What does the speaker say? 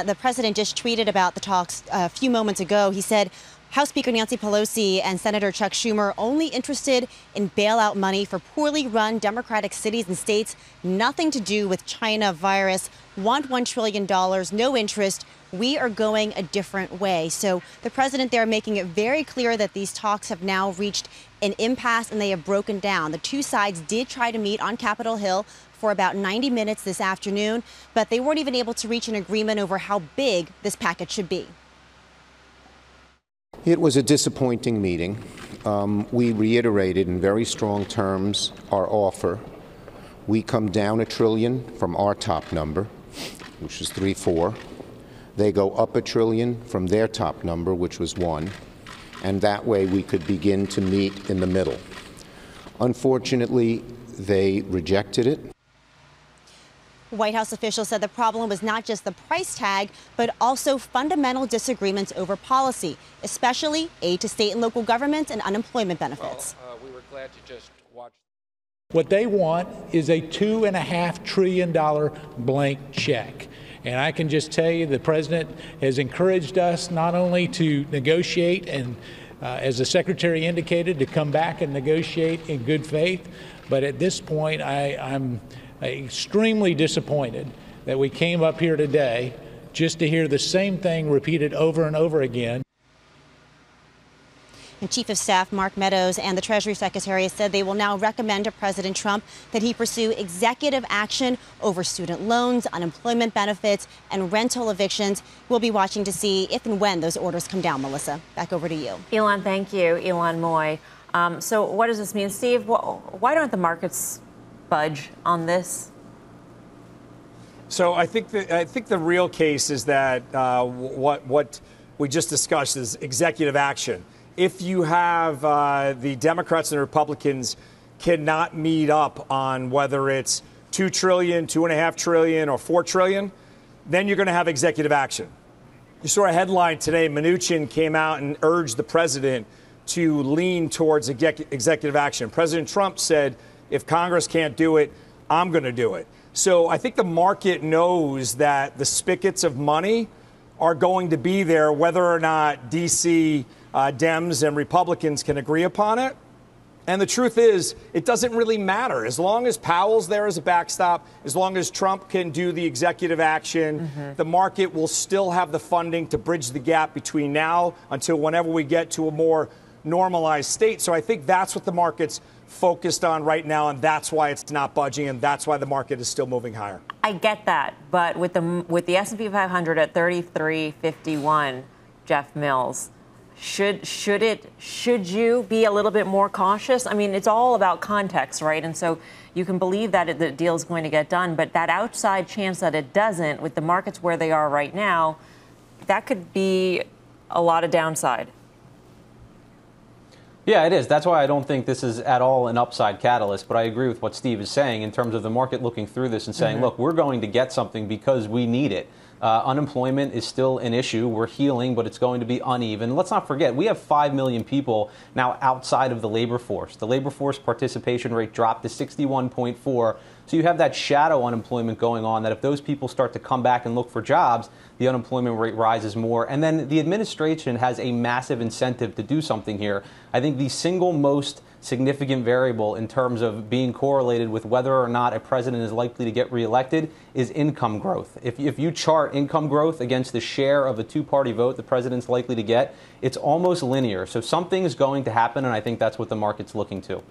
The president just tweeted about the talks a few moments ago. He said House Speaker Nancy Pelosi and Senator Chuck Schumer only interested in bailout money for poorly run Democratic cities and states, nothing to do with China virus, want $1 trillion, no interest. We are going a different way. So the president there making it very clear that these talks have now reached an impasse and they have broken down. The two sides did try to meet on Capitol Hill for about 90 minutes this afternoon, but they weren't even able to reach an agreement over how big this package should be. It was a disappointing meeting. We reiterated in very strong terms our offer. We come down $1 trillion from our top number, which is 3.4. They go up $1 trillion from their top number, which was 1. And that way we could begin to meet in the middle. Unfortunately, they rejected it. White House officials said the problem was not just the price tag, but also fundamental disagreements over policy, especially aid to state and local governments and unemployment benefits. Well, we were glad to just watch. What they want is a $2.5 trillion blank check. And I can just tell you the president has encouraged us not only to negotiate and, as the secretary indicated, to come back and negotiate in good faith. But at this point, I'm extremely disappointed that we came up here today just to hear the same thing repeated over and over again. And Chief of Staff Mark Meadows and the Treasury Secretary said they will now recommend to President Trump that he pursue executive action over student loans, unemployment benefits, and rental evictions. We'll be watching to see if and when those orders come down. Melissa, back over to you. Elon, thank you. Elon Moy. So what does this mean, Steve? Why don't the markets budge on this? So I think the real case is that what we just discussed is executive action. If you have the Democrats and the Republicans cannot meet up on whether it's $2 trillion, $2.5 trillion, or $4 trillion, then you're going to have executive action. You saw a headline today. Mnuchin came out and urged the president to lean towards executive action. President Trump said, if Congress can't do it, I'm going to do it. So I think the market knows that the spigots of money are going to be there, whether or not D.C. Dems and Republicans can agree upon it. And the truth is, it doesn't really matter. As long as Powell's there as a backstop, as long as Trump can do the executive action, the market will still have the funding to bridge the gap between now until whenever we get to a more normalized state. So I think that's what the market's focused on right now, and that's why it's not budging, and that's why the market is still moving higher. I get that, but with the S&P 500 at 3351, Jeff Mills, should you be a little bit more cautious? I mean, it's all about context, right? And so you can believe that the deal is going to get done, but that outside chance that it doesn't, with the markets where they are right now, that could be a lot of downside. Yeah, it is. That's why I don't think this is at all an upside catalyst. But I agree with what Steve is saying in terms of the market looking through this and saying, look, we're going to get something because we need it. Unemployment is still an issue. We're healing, but it's going to be uneven. Let's not forget, we have 5 million people now outside of the labor force. The labor force participation rate dropped to 61.4. So you have that shadow unemployment going on that if those people start to come back and look for jobs, the unemployment rate rises more. And then the administration has a massive incentive to do something here. I think the single most significant variable in terms of being correlated with whether or not a president is likely to get reelected is income growth. If you chart income growth against the share of a two-party vote the president's likely to get, it's almost linear. So something is going to happen, and I think that's what the market's looking to.